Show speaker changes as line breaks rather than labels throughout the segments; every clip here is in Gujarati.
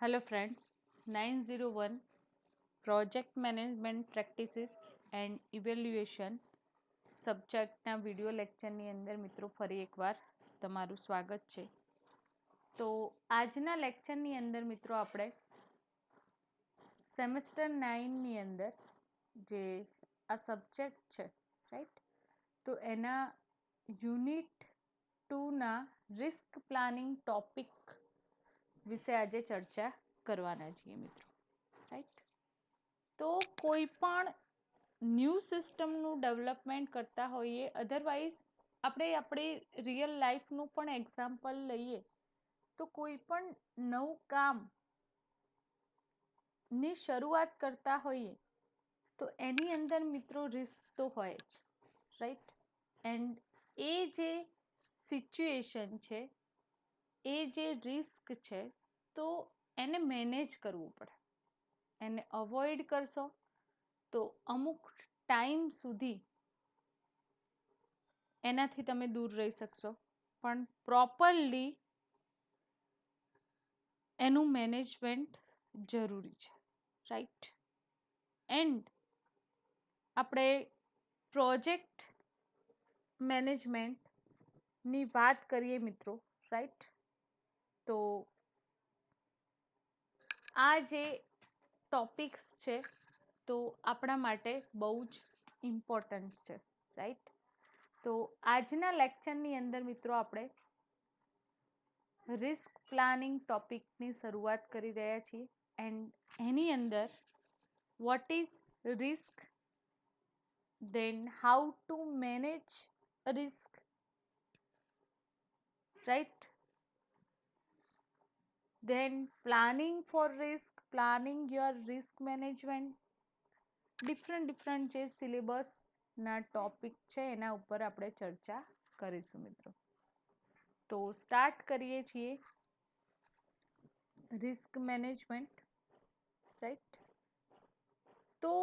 Hello friends, 901 project management practices and evaluation સબ્જેક્ટના વિડિયો લેક્ચરની અંદર મિત્રો ફરી એકવાર તમારું સ્વાગત છે. તો આજના લેક્ચરની અંદર મિત્રો આપણે સેમેસ્ટર 9ની અંદર જે આ સબ્જેક્ટ છે રાઈટ, તો એના યુનિટ 2ના રિસ્ક પ્લાનિંગ ટોપિક વિશે આજે ચર્ચા કરવાના છીએ મિત્રો. રાઈટ, તો કોઈ પણ ન્યૂ સિસ્ટમનું ડેવલપમેન્ટ કરતા હોઈએ, અધરવાઇઝ આપણે આપણી રિયલ લાઈફનું પણ એક્ઝામ્પલ લઈએ તો કોઈ પણ નવું કામની શરૂઆત કરતા હોઈએ તો એની અંદર મિત્રો રિસ્ક તો હોય જ, રાઈટ. એન્ડ એ જે સિચ્યુએશન છે, એ જે રિસ્ક છે, તો એને મેનેજ કરવું પડે. એને અવોઇડ કરશો તો અમુક ટાઈમ સુધી એનાથી તમે દૂર રહી શકશો, પણ પ્રોપરલી એનું મેનેજમેન્ટ જરૂરી છે, રાઈટ. એન્ડ આપણે પ્રોજેક્ટ મેનેજમેન્ટની વાત કરીએ મિત્રો, રાઈટ, તો આ જે ટોપિક્સ છે તો આપણા માટે બહુ જ ઇમ્પોર્ટન્ટ છે, રાઈટ. તો આજના લેક્ચરની અંદર મિત્રો આપણે રિસ્ક પ્લાનિંગ ટોપિકની શરૂઆત કરી રહ્યા છીએ. એન્ડ એની અંદર vote is risk, then how to manage risk, right, then planning for risk, planning your risk management, different જે સિલેબસના ટોપિક છે એના ઉપર આપણે ચર્ચા કરીશું મિત્રો. તો સ્ટાર્ટ કરીએ છીએ રિસ્ક મેનેજમેન્ટ, રાઈટ. તો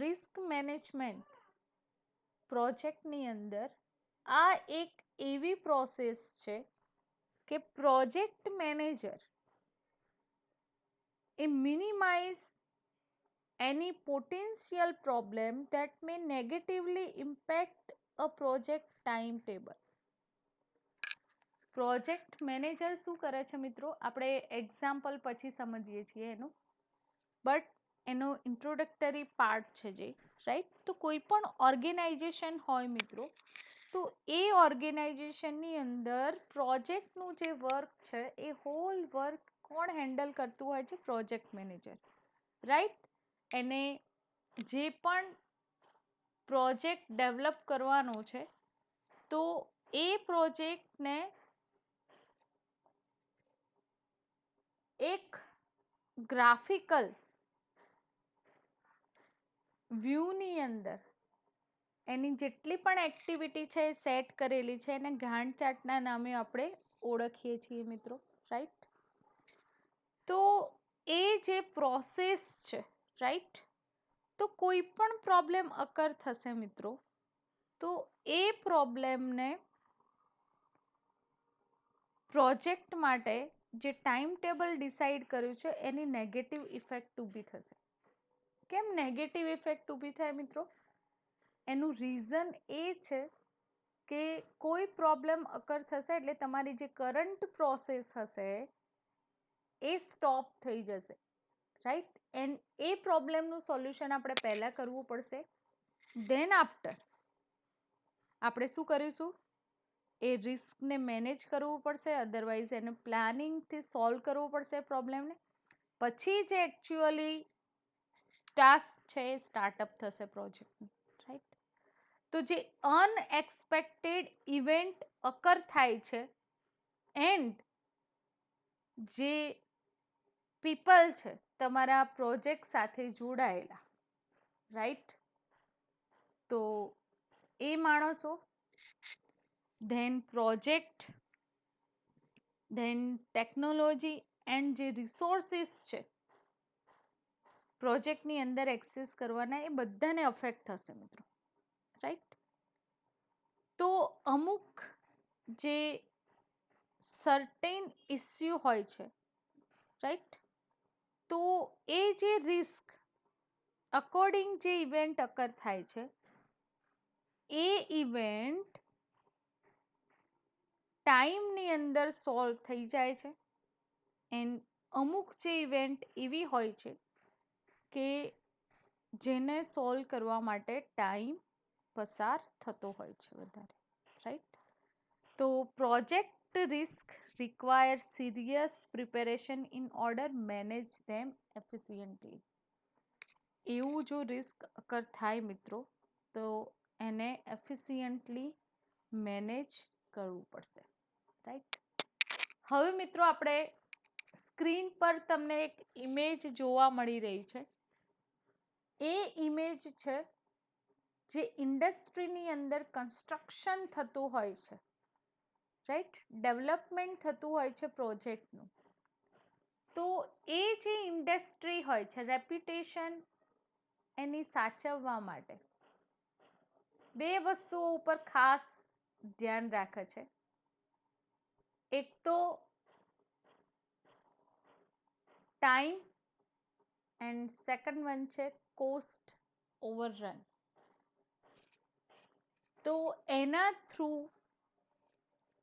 રિસ્ક મેનેજમેન્ટ પ્રોજેક્ટની અંદર આ એક એવી પ્રોસેસ છે કે project manager A minimise any potential problem that may negatively impact a project timetable. Project manager શું કરે છે મિત્રો, આપણે એક્ઝામ્પલ પછી સમજીએ છીએ એનું, બટ એનો ઇન્ટ્રોડક્ટરી પાર્ટ છે જે, રાઈટ. તો કોઈ પણ ઓર્ગેનાઇઝેશન હોય મિત્રો, તો એ ઓર્ગેનાઇઝેશનની અંદર પ્રોજેક્ટનું જે વર્ક છે એ હોલ વર્ક કોણ હેન્ડલ કરતું હોય છે? Project manager, right. એને જે પણ પ્રોજેક્ટ ડેવલપ કરવાનો છે તો એ પ્રોજેક્ટને એક ગ્રાફિકલ વ્યૂની અંદર એની જેટલી પણ એક્ટિવિટી છે એ સેટ કરેલી છે એને ગાંઠ ચાર્ટના નામે આપણે ઓળખીએ છીએ મિત્રો, રાઈટ. તો એ જે પ્રોસેસ છે, રાઈટ, તો કોઈ પણ પ્રોબ્લેમ અકર થશે મિત્રો, તો એ પ્રોબ્લેમને પ્રોજેક્ટ માટે જે ટાઈમ ટેબલ ડિસાઈડ કર્યું છે એની નેગેટિવ ઇફેક્ટ ઊભી થશે. કેમ નેગેટિવ ઇફેક્ટ ઊભી થાય મિત્રો? એનું રીઝન એ છે કે કોઈ પ્રોબ્લેમ અકર થશે એટલે તમારી જે કરંટ પ્રોસેસ હશે એ સ્ટોપ થઈ જશે, રાઈટ. એન્ડ એ પ્રોબ્લેમનું સોલ્યુશન આપણે પહેલાં કરવું પડશે, ધેન આફ્ટર આપણે શું કરીશું? એ રિસ્કને મેનેજ કરવું પડશે, અધરવાઇઝ એને પ્લાનિંગથી સોલ્વ કરવું પડશે પ્રોબ્લેમને. પછી જે એકચ્યુઅલી ટાસ્ક છે એ સ્ટાર્ટઅપ થશે પ્રોજેક્ટનું, રાઈટ. તો જે અનએક્સપેક્ટેડ ઇવેન્ટ અકર થાય છે એન્ડ જે પીપલ છે તમારા પ્રોજેક્ટ સાથે જોડાયેલા, રાઈટ, તો એ માણસો, then project, then technology and જે રિસોર્સિસ છે પ્રોજેક્ટની અંદર એક્સેસ કરવાના, એ બધાને અફેક્ટ થશે મિત્રો, રાઈટ. તો અમુક જે સર્ટેન ઇસ્યુ હોય છે, રાઈટ, તો એ જે રિસ્ક અકોર્ડિંગ જે ઇવેન્ટ અકર થાય છે એ ઇવેન્ટ ટાઈમની અંદર સોલ્વ થઈ જાય છે એન્ડ અમુક જે ઇવેન્ટ એવી હોય છે કે જેને સોલ્વ કરવા માટે ટાઈમ પસાર થતો હોય છે વધારે, રાઈટ? તો project risk require serious preparation in order manage them efficiently. એવું જો રિસ્ક અકર થાય મિત્રો તો એને એફિશિયન્ટલી મેનેજ કરવું પડશે, રાઈટ? હવે મિત્રો આપણે સ્ક્રીન પર તમને એક ઇમેજ જોવા મળી રહી છે. એ ઇમેજ છે જે ઇન્ડસ્ટ્રીની અંદર કન્સ્ટ્રક્શન થતું હોય છે, રાઈટ? ડેવલપમેન્ટ થતું હોય છે પ્રોજેક્ટનું. તો એ જે ઇન્ડસ્ટ્રી હોય છે રેપ્યુટેશન એની સાચવવા માટે બે વસ્તુઓ ઉપર ખાસ ધ્યાન રાખે છે. એક તો ટાઈમ એન્ડ સેકન્ડ વન છે કોસ્ટ ઓવરરન. તો એના થ્રુ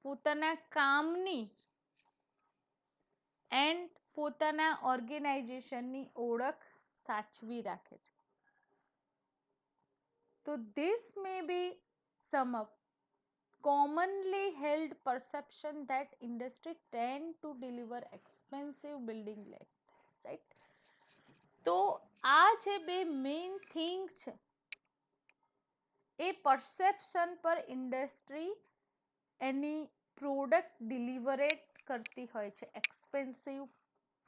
પોતાના કામની એન્ડ પોતાના ઓર્ગેનાઇઝેશનની ઓળખ સાચવી રાખે છે. તો this may be sum up commonly held perception that industry tend to deliver expensive building like, right? તો આ જે બે મેઇન થિંગ છે એ પરસેપ્શન પર ઇન્ડસ્ટ્રી એની પ્રોડક્ટ ડિલિવરેટ કરતી હોય છે, એક્સપેન્સિવ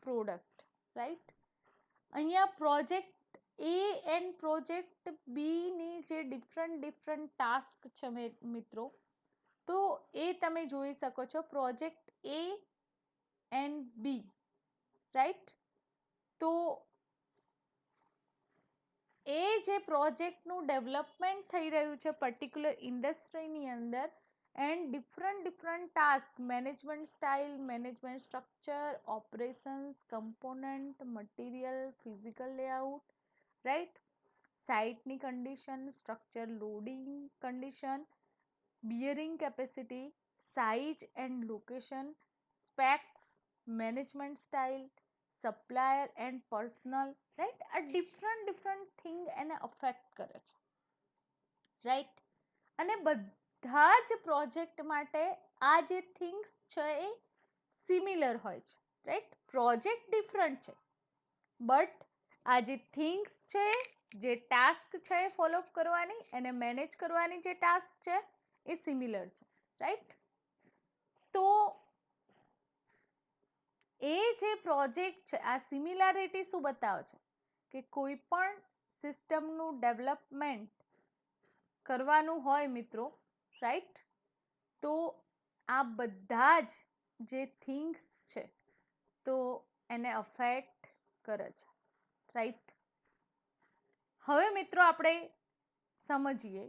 પ્રોડક્ટ, રાઈટ? અહીંયા પ્રોજેક્ટ એ એન્ડ પ્રોજેક્ટ બી ની જે ડિફરન્ટ ટાસ્ક છે મિત્રો, તો એ તમે જોઈ શકો છો project A and B, right? તો એ જે પ્રોજેક્ટનું ડેવલપમેન્ટ થઈ રહ્યું છે પર્ટિક્યુલર ઇન્ડસ્ટ્રીની અંદર and different task, management style, management structure, operations, component, material, physical layout, right? સાઇટની condition, structure loading condition, bearing capacity, size and location, specs, management style, supplier and personnel, right? આ ડિફરન્ટ થિંગ એને અફેક્ટ કરે છે, રાઈટ? અને બધા જ પ્રોજેક્ટ માટે આ જે થિંગ્સ છે એ સિમિલર હોય છે, રાઈટ? પ્રોજેક્ટ ડિફરન્ટ છે બટ આ જે થિંગ્સ છે, જે ટાસ્ક છે ફોલો કરવાની એને મેનેજ કરવાની જે ટાસ્ક છે એ સિમિલર છે, રાઈટ? તો એ જે પ્રોજેક્ટ છે આ સિમિલારિટી શું બતાવે છે કે કોઈ પણ સિસ્ટમનું ડેવલપમેન્ટ કરવાનું હોય મિત્રો, રાઈટ? તો આ બધા જ જે થિંગ્સ છે તો એને અફેક્ટ કરે છે, રાઈટ? હવે મિત્રો આપણે સમજીએ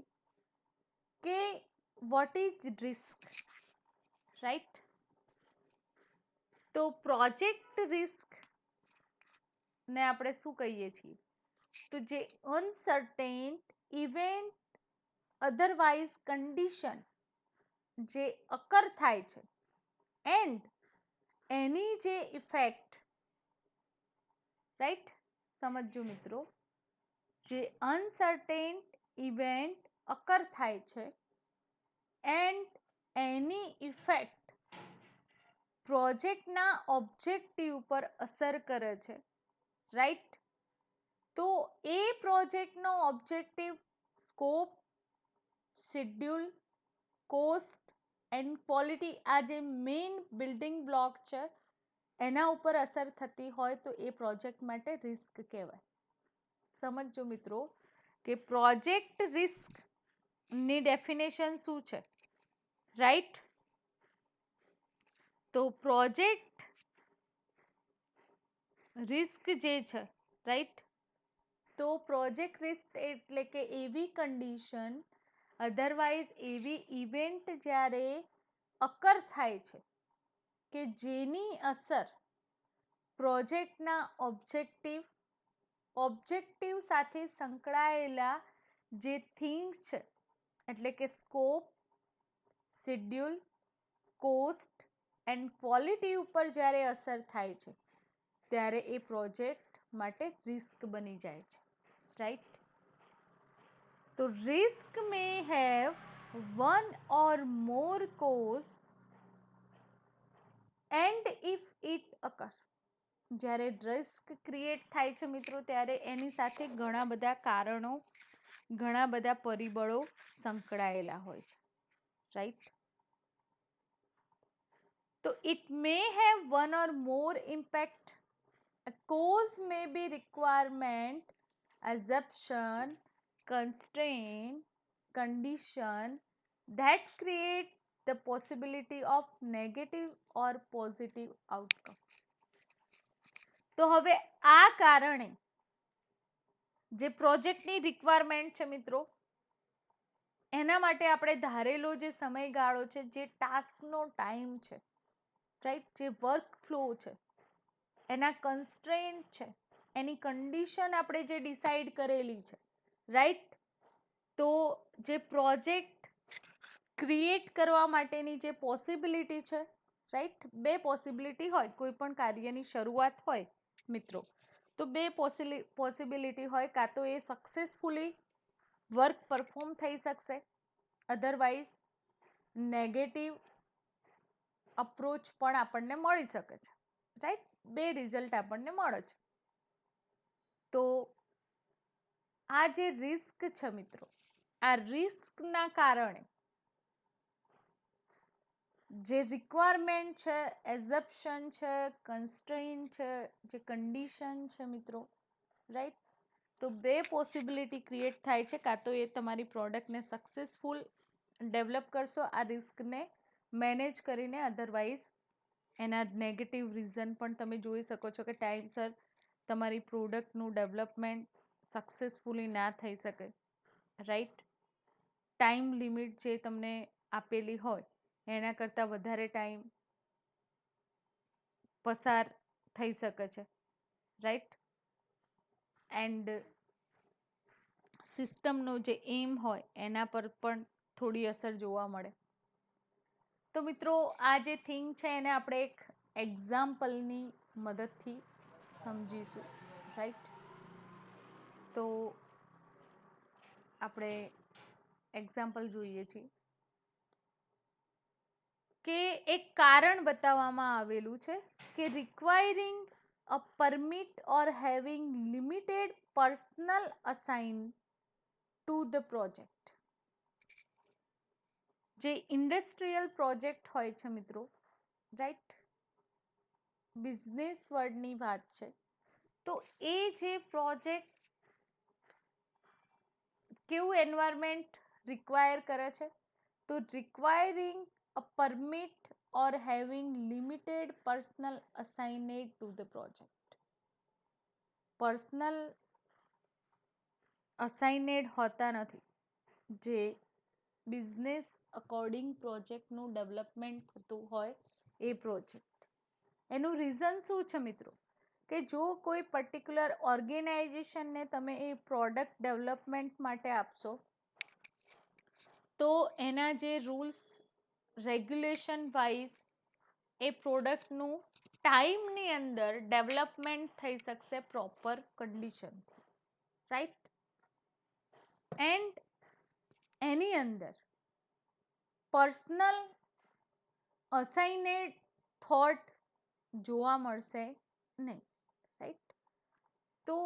કે વોટ ઇઝ રિસ્ક, રાઈટ? તો પ્રોજેક્ટ રિસ્ક ને આપણે શું કહીએ છીએ? તો જે અનસર્ટેન ઇવેન્ટ અધરવાઇઝ કન્ડિશન જે અકર થાય છે એન્ડ એની જે ઇફેક્ટ, રાઈટ? સમજો મિત્રો, જે અનસર્ટેન ઇવેન્ટ અકર થાય છે એન્ડ એની ઇફેક્ટ પ્રોજેક્ટના ઓબ્જેક્ટિવ પર અસર કરે છે, રાઈટ? તો એ પ્રોજેક્ટનો objective scope, schedule, cost and quality, આ જે મેઇન બિલ્ડિંગ બ્લોક છે એના ઉપર અસર થતી હોય તો એ પ્રોજેક્ટ માટે રિસ્ક કહેવાય. સમજો મિત્રો કે પ્રોજેક્ટ રિસ્ક ની ડેફિનેશન શું છે, રાઈટ? તો પ્રોજેક્ટ રિસ્ક જે છે, રાઈટ? તો પ્રોજેક્ટ રિસ્ક એટલે કે એવી કન્ડિશન, અધરવાઇઝ એવી ઇવેન્ટ જ્યારે અકર થાય છે કે જેની અસર પ્રોજેક્ટના ઓબ્જેક્ટિવ સાથે સંકળાયેલા જે થિંગ્સ છે, એટલે કે scope, schedule, cost and quality ઉપર જ્યારે અસર થાય છે ત્યારે એ પ્રોજેક્ટ માટે રિસ્ક બની જાય છે, રાઈટ? તો risk May have one or more cause and if it occur. જ્યારે રિસ્ક ક્રિએટ થાય છે મિત્રો ત્યારે એની સાથે ઘણા બધા કારણો, ઘણા બધા પરિબળો સંકળાયેલા હોય છે, રાઈટ? તો it may have one or more impact. A cause may be requirement, assumption, constraint, condition that create the possibility of negative or positive outcome. તો હવે આ કારણે જે પ્રોજેક્ટની રિક્વાયરમેન્ટ છે મિત્રો, એના માટે આપણે ધારેલો જે સમયગાળો છે, જે ટાસ્કનો ટાઈમ છે, રાઈટ, જે વર્ક ફ્લો છે, એના કન્સ્ટ્રેન્ટ છે, એની કન્ડિશન આપણે જે ડિસાઈડ કરેલી છે, રાઈટ? તો જે પ્રોજેક્ટ ક્રિએટ કરવા માટેની જે પોસિબિલિટી છે, રાઈટ, બે પોસિબિલિટી હોય, કોઈ પણ કાર્યની શરૂઆત હોય મિત્રો, તો બે પોસિબિલિટી હોય, કાં તો એ સક્સેસફુલી વર્ક પરફોર્મ થઈ શકશે, અધરવાઇઝ નેગેટિવ અપ્રોચ પણ આપણને મળી શકે છે, રાઈટ? બે રિઝલ્ટ આપણને મળે છે. તો આ જે રિસ્ક છે મિત્રો, આ રિસ્કના કારણે જે રિક્વાયરમેન્ટ છે, એઝપ્શન છે, કન્સ્ટ્રેન્ટ છે, જે કન્ડિશન છે મિત્રો, રાઈટ? તો બે પોસિબિલિટી ક્રિએટ થાય છે, કાં તો એ તમારી પ્રોડક્ટને સક્સેસફુલ ડેવલપ કરશો આ રિસ્કને મેનેજ કરીને, અધરવાઇઝ એના નેગેટિવ રીઝન પણ તમે જોઈ શકો છો કે ટાઈમસર તમારી પ્રોડક્ટનું ડેવલપમેન્ટ સક્સેસફુલી ના થઈ શકે, રાઈટ? ટાઈમ લિમિટ જે તમને આપેલી હોય એના કરતાં વધારે ટાઈમ પસાર થઈ શકે છે, રાઈટ? એન્ડ સિસ્ટમનો જે એમ હોય એના પર પણ થોડી અસર જોવા મળે. તો મિત્રો આ જે થિંગ છે એને આપણે એક એક્ઝામ્પલની મદદથી સમજીશું, રાઈટ? તો આપણે એક્ઝામ્પલ જોઈએ છીએ કે એક કારણ બતાવવામાં આવેલું છે કે requiring a permit or having limited personnel assign to the project. જે ઇન્ડસ્ટ્રીયલ પ્રોજેક્ટ હોય છે મિત્રો, રાઈટ, બિઝનેસ વર્લ્ડની વાત છે, તો એ જે પ્રોજેક્ટ કેવું એન્વાયરમેન્ટ રિક્વાયર કરે છે? તો requiring a permit or having limited personnel assigned to the project. Personnel assigned હોતા નથી, જે બિઝનેસ અકોર્ડિંગ પ્રોજેક્ટનું ડેવલપમેન્ટ થતું હોય એ પ્રોજેક્ટ. એનું રીઝન શું છે મિત્રો? કે જો કોઈ પર્ટિક્યુલર ઓર્ગેનાઇઝેશનને તમે એ પ્રોડક્ટ ડેવલપમેન્ટ માટે આપશો તો એના જે રૂલ્સ રેગ્યુલેશન વાઇઝ એ પ્રોડક્ટનું ટાઈમની અંદર ડેવલપમેન્ટ થઈ શકશે પ્રોપર કન્ડિશન, રાઈટ? એન્ડ એની અંદર પર્સનલ અસાઇનેડ થોટ જોવા મળશે નહીં, રાઈટ? તો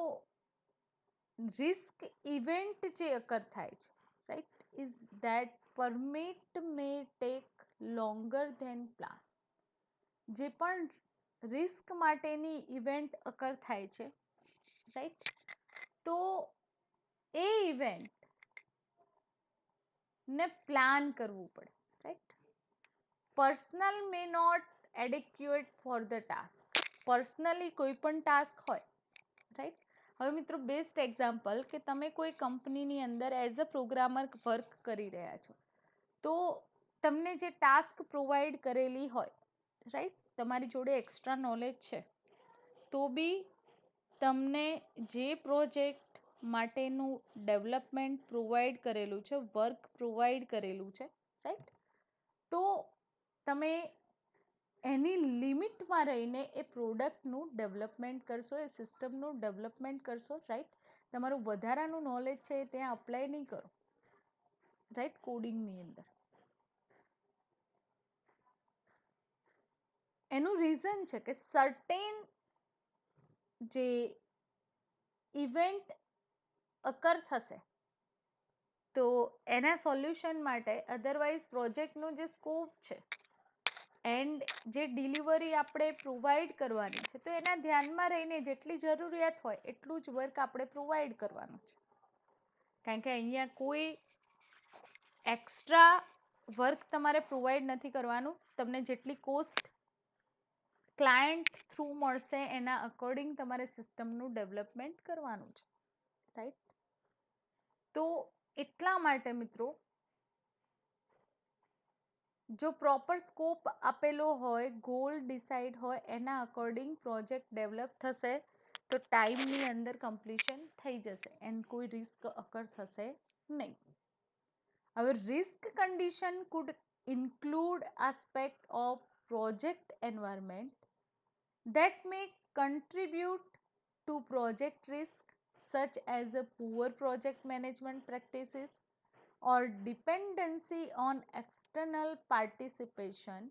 રિસ્ક ઇવેન્ટ જે અકર થાય છે, right, is that permit may take longer than plan. જે પણ રિસ્ક માટેની ઇવેન્ટ અકર થાય છે, રાઈટ, તો એ ઇવેન્ટ ને પ્લાન કરવું પડે, right? Personnel may not adequate for the task. Personally કોઈ પણ ટાસ્ક હોય, રાઈટ? હવે મિત્રો બેસ્ટ એક્ઝામ્પલ કે તમે કોઈ કંપનીની અંદર એઝ અ પ્રોગ્રામર વર્ક કરી રહ્યા છો, તો તમને જે ટાસ્ક પ્રોવાઈડ કરેલી હોય, રાઈટ, તમારી જોડે એક્સ્ટ્રા નોલેજ છે, તો બી તમને જે પ્રોજેક્ટ માટેનું ડેવલપમેન્ટ પ્રોવાઈડ કરેલું છે, વર્ક પ્રોવાઈડ કરેલું છે, રાઈટ, તો તમે એની લિમિટમાં રહીને એ પ્રોડક્ટનું ડેવલપમેન્ટ કરશો, એ સિસ્ટમનું ડેવલપમેન્ટ કરશો, રાઈટ. તમારું વધારાનું નોલેજ છે એ ત્યાં અપ્લાય નહીં કરો, રાઈટ, કોડિંગની અંદર. એનું રીઝન છે કે સર્ટેન જે ઇવેન્ટ અકર થશે, તો એના સોલ્યુશન માટે અધરવાઇઝ પ્રોજેક્ટનો જે સ્કોપ છે એન્ડ જે ડિલિવરી આપણે પ્રોવાઈડ કરવાની છે, તો એના ધ્યાનમાં રહીને જેટલી જરૂરિયાત હોય એટલું જ વર્ક આપણે પ્રોવાઈડ કરવાનું છે. કારણ કે અહીંયા કોઈ એક્સ્ટ્રા વર્ક તમારે પ્રોવાઈડ નથી કરવાનું. તમને જેટલી કોસ્ટ ક્લાયન્ટ થ્રુ મળશે એના અકોર્ડિંગ તમારે સિસ્ટમનું ડેવલપમેન્ટ કરવાનું છે, રાઈટ. તો એટલા માટે મિત્રો, જો પ્રોપર સ્કોપ આપેલો હોય, ગોલ ડિસાઈડ હોય, એના અકોર્ડિંગ પ્રોજેક્ટ ડેવલપ થશે તો ટાઈમની અંદર કમ્પ્લીશન થઈ જશે એન્ડ કોઈ રિસ્ક અકર થશે નહીં. હવે risk condition food include aspect of project environment that may contribute to project risk, such as a poor project management practices or dependency on external participation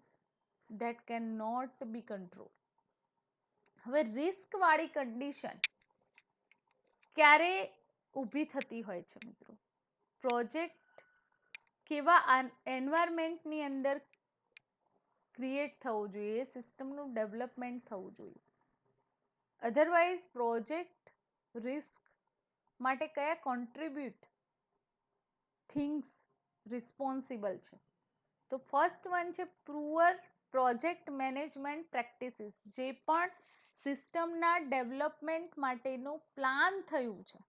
that cannot be controlled. હવે રિસ્ક વાળી કન્ડિશન ક્યારે ઊભી થતી હોય છે મિત્રો? પ્રોજેક્ટ કેવા એન્વાયરમેન્ટની અંદર ક્રિએટ થવું જોઈએ, સિસ્ટમનું ડેવલપમેન્ટ થવું જોઈએ. અધરવાઇઝ પ્રોજેક્ટ રિસ્ક માટે કયા કોન્ટ્રીબ્યુટ થિંગ્સ રિસ્પોન્સિબલ છે? તો ફર્સ્ટ વન છે પુઅર પ્રોજેક્ટ મેનેજમેન્ટ પ્રેક્ટિસીસ. જે પણ સિસ્ટમના ડેવલપમેન્ટ માટેનું પ્લાન થયું છે,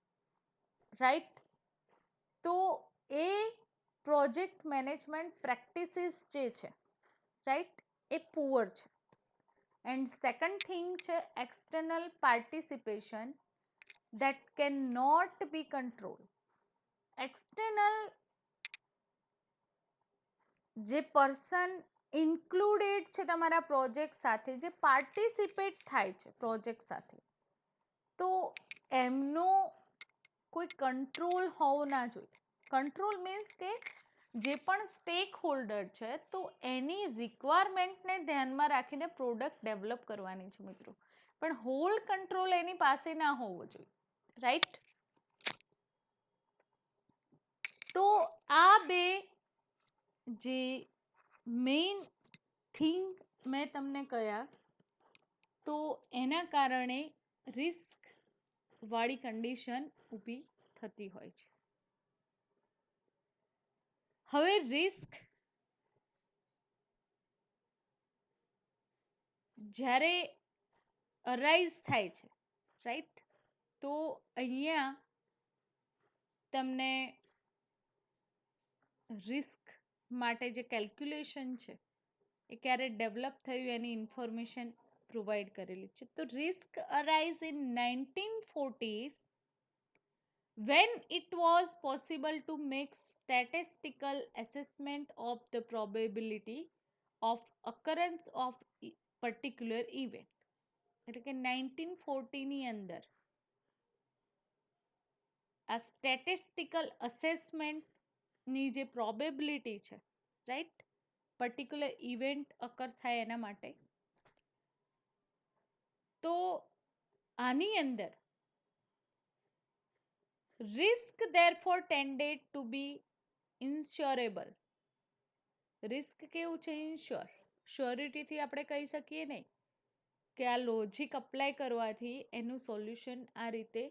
રાઈટ, તો એ પ્રોજેક્ટ મેનેજમેન્ટ પ્રેક્ટિસીસ જે છે, રાઈટ, એ પુઅર છે. એન્ડ સેકન્ડ થિંગ છે external participation that cannot be controlled. External જે પર્સન ઇન્ક્લુડેડ છે તમારા પ્રોજેક્ટ સાથે, જે પાર્ટિસિપેટ થાય છે પ્રોજેક્ટ સાથે, તો એમનો કોઈ કંટ્રોલ હોવો ના જોઈએ. કંટ્રોલ મીન્સ કે જે પણ સ્ટેક હોલ્ડર છે, તો એની રિક્વાયરમેન્ટને ધ્યાનમાં રાખીને પ્રોડક્ટ ડેવલપ કરવાની છે મિત્રો, પણ હોલ કંટ્રોલ એની પાસે ના હોવો જોઈએ, રાઈટ. તો આ બે જે મેઇન થિંગ મેં તમને કહ્યા, તો એના કારણે રિસ્ક વાળી કન્ડિશન ઊભી થતી હોય છે. હવે રિસ્ક જ્યારે અરાઇઝ થાય છે, રાઈટ, તો અહીંયા તમને રિસ્ક માટે જે કેલ્ક્યુલેશન છે એ ક્યારે ડેવલપ થયું એની ઇન્ફોર્મેશન પ્રોવાઈડ કરેલી છે. તો risk arise in 1940s when it was possible to make statistical assessment of the probability of occurrence of particular event. એટલે કે 1940 ની અંદર આ સ્ટેટિસ્ટિકલ અસેસમેન્ટની જે પ્રોબેબિલિટી છે, રાઈટ, પર્ટિક્યુલર ઇવેન્ટ અકર થાય એના માટે, તો આની અંદર risk therefore tended to be insurable. Risk કેવું છે? ઇન્શ્યોર. શ્યોરિટીથી આપણે કહી શકીએ નહીં કે આ લોજિક અપ્લાય કરવાથી એનું સોલ્યુશન આ રીતે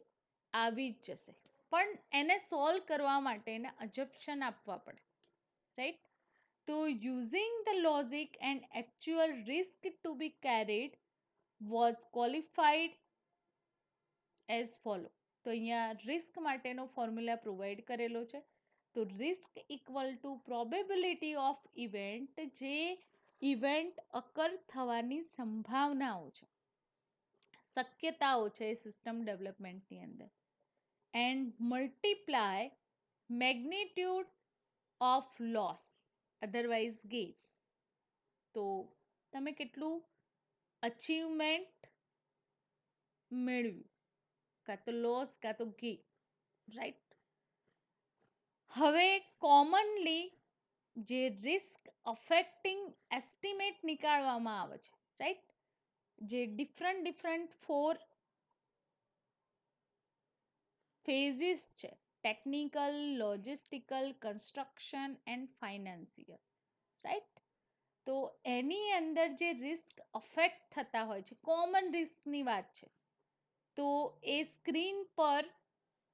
આવી જ જશે, પણ એને સોલ્વ કરવા માટે એને અજપ્શન આપવા પડે, રાઈટ. તો using the logic and actual risk to be carried was qualified as follow. તો અહીંયા રિસ્ક માટેનો ફોર્મ્યુલા પ્રોવાઈડ કરેલો છે. તો risk equal to probability of event, જે ઇવેન્ટ અકર થવાની સંભાવનાઓ છે. શક્યતાઓ છે સિસ્ટમ ડેવલપમેન્ટની અંદર, and multiply magnitude of loss otherwise gain. તો તમે કેટલું અચીવમેન્ટ મેળવ્યું, કાં તો લોસ કાં તો ગેઇન, રાઈટ. હવે કોમનલી જે રિસ્ક અફેક્ટિંગ એસ્ટિમેટ નીકાળવામાં આવે છે, રાઈટ, જે ડિફરન્ટ 4 ફેઝિસ છે, technical, logistical, construction and financial, right. તો એની અંદર જે રિસ્ક અફેક્ટ થતા હોય છે, કોમન રિસ્કની વાત છે, તો એ સ્ક્રીન પર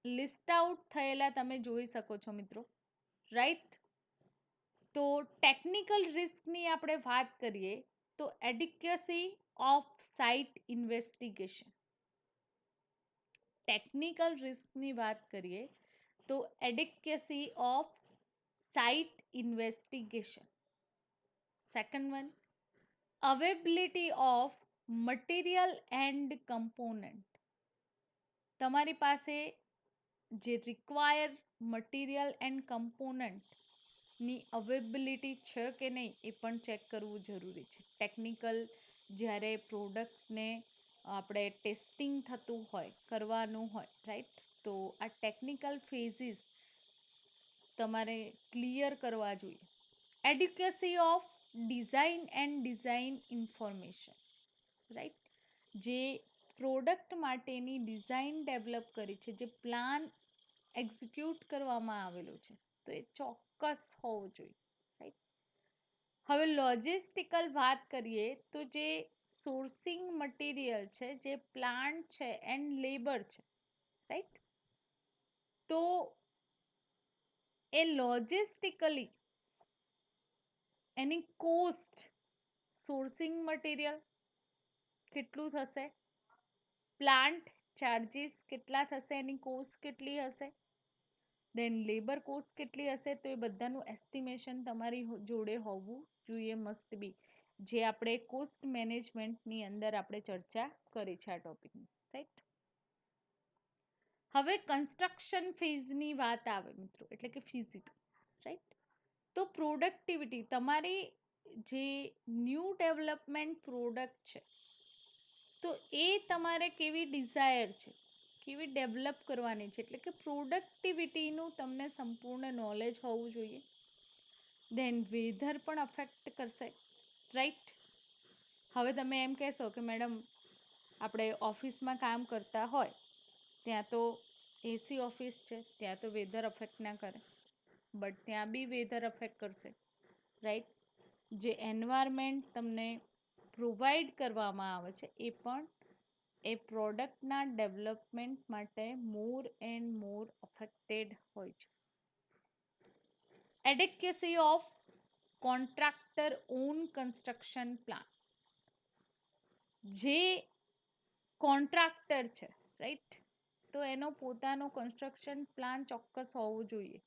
લિસ્ટ આઉટ થયેલા તમે જોઈ શકો છો મિત્રો, રાઈટ. તો ટેકનિકલ રિસ્કની આપણે વાત કરીએ તો adequacy of site investigation. Technical રિસ્કની વાત કરીએ તો adequacy of site investigation. Second one, availability of material and component. તમારી પાસે જે રિક્વાયર મટીરિયલ એન્ડ કમ્પોનન્ટની અવેબિલિટી છે કે નહીં એ પણ ચેક કરવું જરૂરી છે. ટેકનિકલ જ્યારે પ્રોડક્ટને આપણે ટેસ્ટિંગ થતું હોય, કરવાનું હોય, રાઈટ, તો આ ટેકનિકલ ફેઝિસ તમારે ક્લિયર કરવા જોઈએ. Adequacy of design and design information, right. જે પ્રોડક્ટ માટેની ડિઝાઇન ડેવલપ કરી છે, જે પ્લાન એક્ઝિક્યુટ કરવામાં આવેલો છે, તો એ ચોક્કસ હોવું જોઈએ, રાઈટ. હવે લોજિસ્ટિકલ વાત કરીએ તો જે સોર્સિંગ મટીરિયલ છે, જે પ્લાન્ટ છે એન્ડ લેબર છે, રાઈટ. તો એ લોજિસ્ટિકલી એની કોસ્ટ, સોર્સિંગ મટીરિયલ કેટલું થશે, પ્લાન્ટ ચાર્જીસ કેટલા થશે, એની કોસ્ટ કેટલી હશે, દેન લેબર કોસ્ટ કેટલી હશે, તો એ બધાનું એસ્ટિમેશન તમારી જોડે હોવું જોઈએ, મસ્ટ બી, જે આપણે કોસ્ટ મેનેજમેન્ટની અંદર આપણે ચર્ચા કરી છે આ ટોપિકની, રાઈટ. હવે કન્સ્ટ્રક્શન ફેઝની વાત આવે મિત્રો, એટલે કે ફિઝિકલ, રાઈટ. તો પ્રોડક્ટિવિટી, તમારી જે ન્યૂ ડેવલપમેન્ટ પ્રોડક્ટ છે, તો એ તમારે કેવી ડિઝાયર છે, કેવી ડેવલપ કરવાની છે, એટલે કે પ્રોડક્ટિવિટીનું તમને સંપૂર્ણ નોલેજ હોવું જોઈએ. દેન વેધર પણ અફેક્ટ કરશે, રાઈટ. હવે તમે એમ કહેશો કે મેડમ આપણે ઓફિસમાં કામ કરતા હોય ત્યાં તો એસી ઓફિસ છે, ત્યાં તો વેધર અફેક્ટ ના કરે, બટ ત્યાં બી વેધર અફેક્ટ કરશે, રાઈટ. જે એન્વાયરમેન્ટ તમને પ્રોવાઈડ કરવામાં આવે છે એ પણ એ પ્રોડક્ટના ડેવલપમેન્ટ માટે મોર એન્ડ મોર અફેક્ટેડ હોય છે. Adequacy of contractor on construction plan. જે કોન્ટ્રાક્ટર છે, રાઈટ, તો એનો પોતાનો કન્સ્ટ્રક્શન પ્લાન ચોક્કસ હોવું જોઈએ.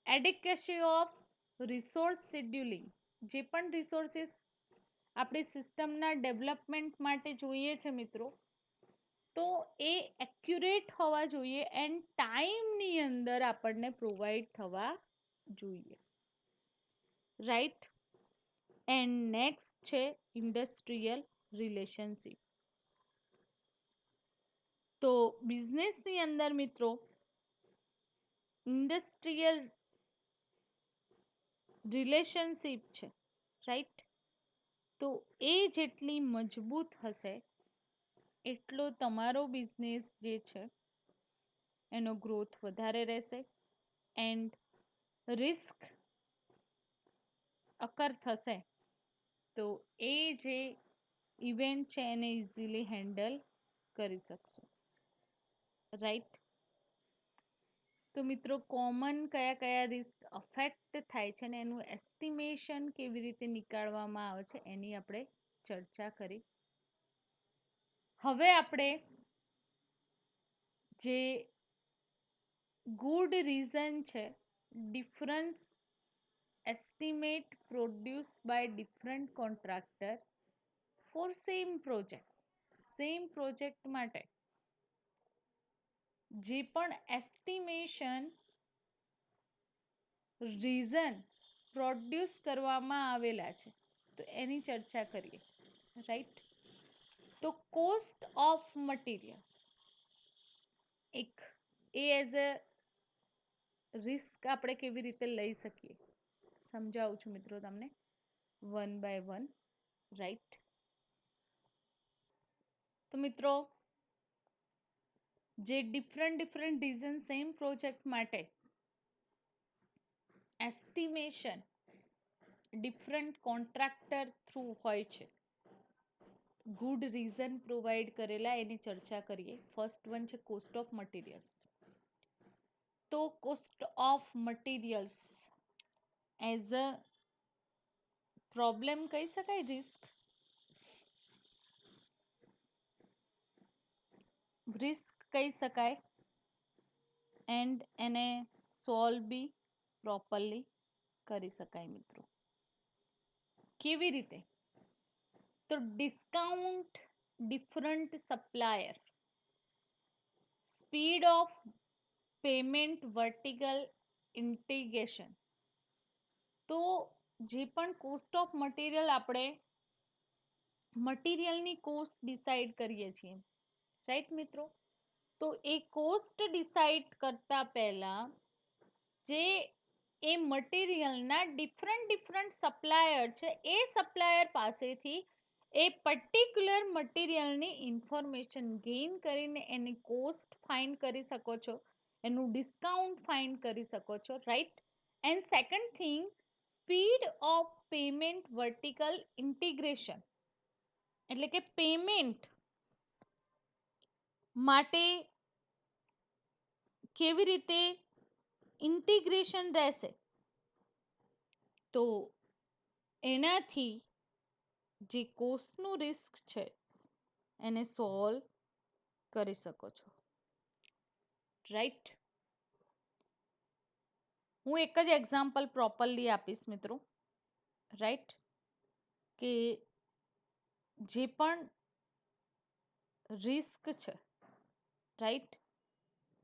Adequacy of resource scheduling. જે પણ રિસોર્સિસ આપણી સિસ્ટમના ડેવલપમેન્ટ માટે જોઈએ છે મિત્રો, તો એ એક્યુરેટ હોવા જોઈએ એન્ડ ટાઈમની અંદર આપણને પ્રોવાઈડ થવા જોઈએ, રાઈટ. એન્ડ નેક્સ્ટ છે ઇન્ડસ્ટ્રીયલ રિલેશનશિપ. તો બિઝનેસની અંદર મિત્રો ઇન્ડસ્ટ્રીયલ રિલેશનશિપ છે, રાઈટ. તો એ જેટલી મજબૂત હશે એટલો તમારો બિઝનેસ જે છે એનો ગ્રોથ વધારે રહેશે એન્ડ રિસ્ક અકર થશે તો એ જે ઇવેન્ટ છે એને ઇઝીલી હેન્ડલ કરી શકશો, રાઈટ. તો મિત્રો કોમન કયા કયા રિસ્ક અફેક્ટ થાય છે ને એનું એસ્ટિમેશન કેવી રીતે નીકાળવામાં આવે છે એની આપણે ચર્ચા કરી. હવે આપણે જે ગુડ રીઝન છે, difference estimate produced by different contractor for same project, same project માટે જે પણ એસ્ટિમેશન રીઝન પ્રોડ્યુસ કરવામાં આવેલા છે તો એની ચર્ચા કરીએ. રાઈટ, તો કોસ્ટ ઓફ મટીરિયલ એક એ એઝ અ રિસ્ક આપણે કેવી રીતે લઈ શકીએ સમજાવું છું મિત્રો તમને વન બાય વન. રાઈટ, તો મિત્રો જે ડિફરન્ટ રીઝન સેમ પ્રોજેક્ટ માટે એસ્ટિમેશન ડિફરન્ટ કોન્ટ્રાક્ટર થ્રુ હોય છે, ગુડ રીઝન પ્રોવાઈડ કરેલા એની ચર્ચા કરીએ. ફર્સ્ટ વન છે કોસ્ટ ઓફ મટીરિયલ્સ. તો cost of materials as a problem કહી શકાય, રિસ્ક કહી શકાય, એન્ડ એને સોલ્વ બી પ્રોપરલી કરી શકાય મિત્રો. કેવી રીતે? તો discount different supplier, speed of payment, vertical integration. તો જે પણ કોસ્ટ ઓફ મટીરિયલ આપણે મટીરિયલની કોસ્ટ ડિસાઈડ કરીએ છીએ, રાઈટ મિત્રો, તો એ કોસ્ટ ડિસાઈડ કરતા પહેલા જે એ મટીરિયલના ડિફરન્ટ સપ્લાયર છે એ સપ્લાયર પાસેથી એ પર્ટિક્યુલર મટીરિયલની ઇન્ફોર્મેશન ગેઇન કરીને એની કોસ્ટ ફાઇન્ડ કરી શકો છો, એનું ડિસ્કાઉન્ટ ફાઇન્ડ કરી શકો છો. Right, and second thing speed of payment, vertical integration, એટલે કે પેમેન્ટ માટે કેવી રીતે ઇન્ટિગ્રેશન રહેશે તો એનાથી જે કોસ્ટનું રિસ્ક છે એને સોલ્વ કરી શકો છો. રાઈટ, હું એક જ એક્ઝામ્પલ પ્રોપરલી આપીશ મિત્રો. રાઈટ, કે જે પણ રિસ્ક છે, રાઈટ,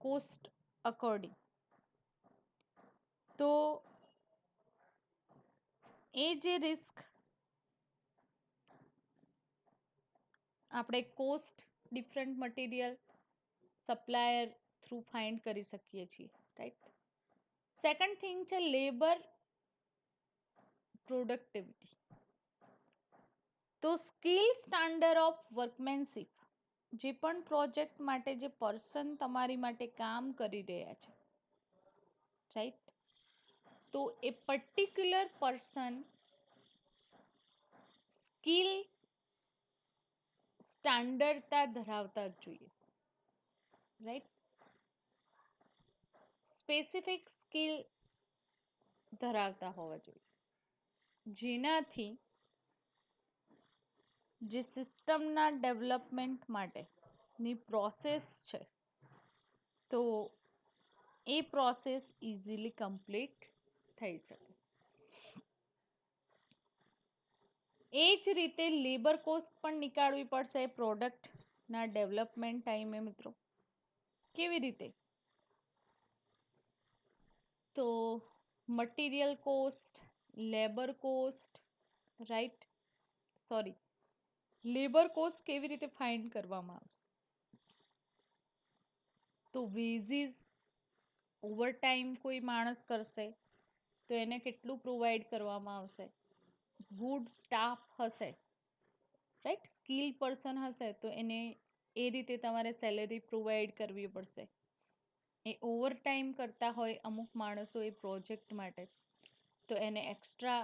કોસ્ટ અકોર્ડિંગ, તો એ જે રિસ્ક આપણે cost different material supplier through find કરી શકીએ છીએ. રાઈટ, સેકન્ડ થિંગ છે લેબર પ્રોડક્ટિવિટી. તો સ્કિલ સ્ટાન્ડર્ડ ઓફ વર્કમેનશિપ, જે પણ પ્રોજેક્ટ માટે જે પર્સન તમારી માટે કામ કરી રહ્યા છે, રાઈટ, તો એ પર્ટિક્યુલર પર્સન સ્કિલ સ્ટાન્ડર્ડતા ધરાવતા જોઈએ. રાઈટ, સ્પેસિફિક સ્કિલ ધરાવતા હોવા જોઈએ, જેનાથી જે સિસ્ટમના ડેવલપમેન્ટ માટેની પ્રોસેસ છે તો એ પ્રોસેસ ઇઝીલી કમ્પ્લીટ થઈ શકે. એ જ રીતે લેબર કોસ્ટ પણ નીકાળવી પડશે પ્રોડક્ટના ડેવલપમેન્ટ ટાઈમે મિત્રો. કેવી રીતે? તો material cost, labour cost, right, sorry, labour cost કેવી રીતે ફાઇન્ડ કરવામાં આવશે? તો વેજીસ ઓવરટાઈમ કોઈ માણસ કરશે તો એને કેટલું પ્રોવાઈડ કરવામાં આવશે? ગુડ સ્ટાફ હશે, રાઈટ, સ્કિલ પર્સન હશે તો એને એ રીતે તમારે સેલેરી પ્રોવાઈડ કરવી પડશે. એ ઓવરટાઈમ કરતા હોય અમુક માણસો એ પ્રોજેક્ટ માટે તો એને એક્સ્ટ્રા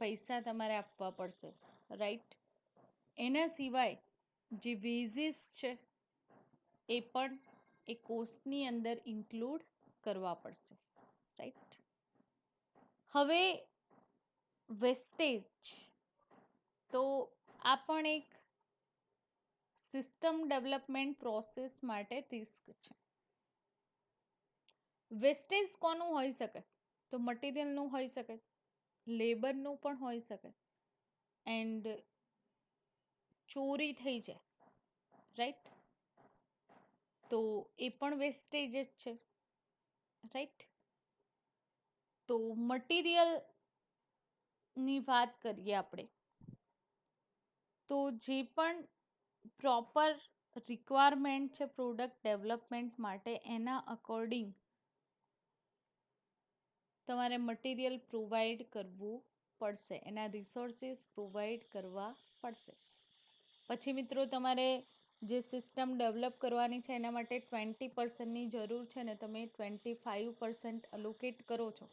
પૈસા તમારે આપવા પડશે. રાઈટ, એના સિવાય જે વેજીસ છે એ પણ એ કોસ્ટની અંદર ઇન્ક્લુડ કરવા પડશે. રાઈટ, હવે વેસ્ટેજ, તો આ પણ એક સિસ્ટમ ડેવલપમેન્ટ પ્રોસેસ માટે રિસ્ક છે. વેસ્ટેજ કોનું હોઈ શકે? તો મટીરિયલનું હોઈ શકે, લેબરનું પણ હોઈ શકે, એન્ડ ચોરી થઈ જાય રાઈટ? તો એ પણ વેસ્ટેજ જ છે, રાઈટ? તો મટીરિયલની વાત કરીએ આપણે, તો જે પણ પ્રોપર રિક્વાયરમેન્ટ છે પ્રોડક્ટ ડેવલપમેન્ટ માટે, એના અકોર્ડિંગ તમારે મટીરિયલ પ્રોવાઈડ કરવું પડશે, એના રિસોર્સિસ પ્રોવાઈડ કરવા પડશે. પછી મિત્રો તમારે જે સિસ્ટમ ડેવલપ કરવાની છે એના માટે 20%ની જરૂર છે ને તમે 25% અલોકેટ કરો છો,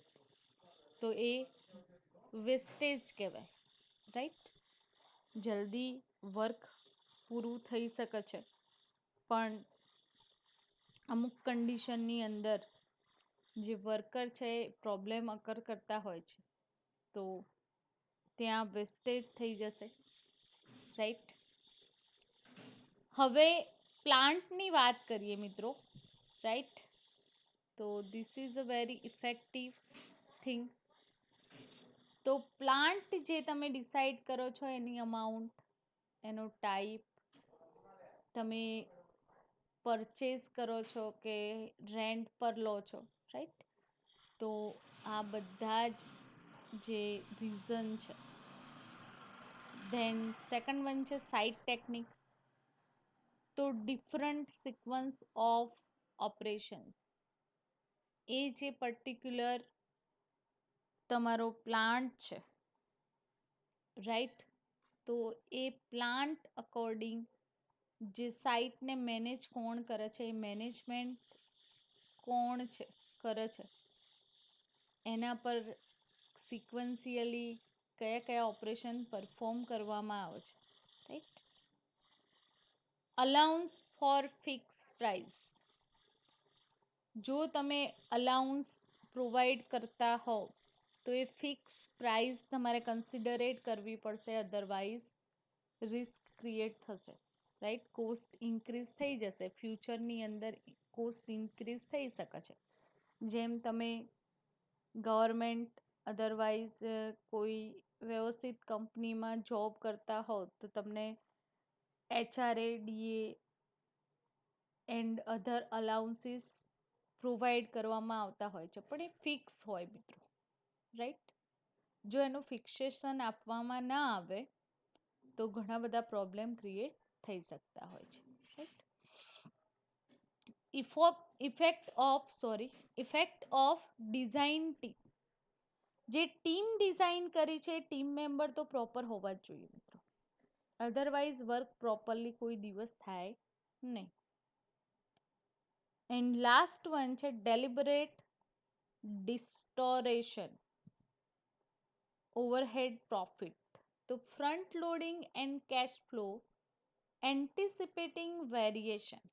તો એ વેસ્ટેજ કહેવાય, રાઈટ? જલ્દી વર્ક પૂરું થઈ શકે છે, પણ અમુક કન્ડિશનની અંદર જે વર્કર છે એ પ્રોબ્લેમ અકર કરતા હોય છે, તો ત્યાં વેસ્ટેજ થઈ જશે, રાઈટ? હવે પ્લાન્ટની વાત કરીએ મિત્રો, રાઈટ? તો this is a very effective thing. તો પ્લાન્ટ જે તમે ડિસાઈડ કરો છો એની અમાઉન્ટ, એનો ટાઈપ, તમે પરચેસ કરો છો કે રેન્ટ પર લો છો, રાઈટ? તો આ બધા જ જે રીઝન છે. ધેન સેકન્ડ વન છે સાઇટ ટેકનિક. તો ડિફરન્ટ સિક્વન્સ ઓફ ઓપરેશન્સ, એ જે પર્ટિક્યુલર તમારો પ્લાન્ટ છે, રાઈટ? તો એ પ્લાન્ટ અકોર્ડિંગ જે સાઇટને મેનેજ કોણ કરે છે, એ મેનેજમેન્ટ કોણ છે કરે છે, એના પર સિક્વન્શિયલી કયા કયા ઓપરેશન પરફોર્મ કરવામાં આવે છે, right? Allowance for fix price. જો તમે અલાઉન્સ પ્રોવાઈડ કરતા હો તો એ ફિક્સ પ્રાઇસ તમારે કન્સિડરેટ કરવી પડશે, અધરવાઇઝ રિસ્ક ક્રિએટ થશે, રાઈટ? કોસ્ટ ઇન્ક્રીઝ થઈ જશે, ફ્યુચરની અંદર કોસ્ટ ઇન્ક્રીઝ થઈ શકે છે. જેમ તમે ગવર્મેન્ટ અધરવાઇઝ કોઈ વ્યવસ્થિત કંપનીમાં જોબ કરતા હો તો તમને HRA, DA and other allowances provide કરવામાં આવતા હોય છે, પણ એ ફિક્સ હોય મિત્રો, રાઈટ? જો એનું ફિક્સેશન આપવામાં ના આવે તો ઘણા બધા પ્રોબ્લેમ ક્રિએટ થઈ શકતા હોય છે, right? Effect of design team. જે ટીમ ડિઝાઇન કરી છે ટીમ મેમ્બર તો પ્રોપર હોવા જ જોઈએ મિત્રો, અધરવાઇઝ વર્ક પ્રોપરલી કોઈ દિવસ થાય નહીં. એન્ડ લાસ્ટ વન છે ડેલિબરેટ ડિસ્ટોરેશન ઓવરહેડ પ્રોફિટ. તો front loading and cash flow anticipating variation.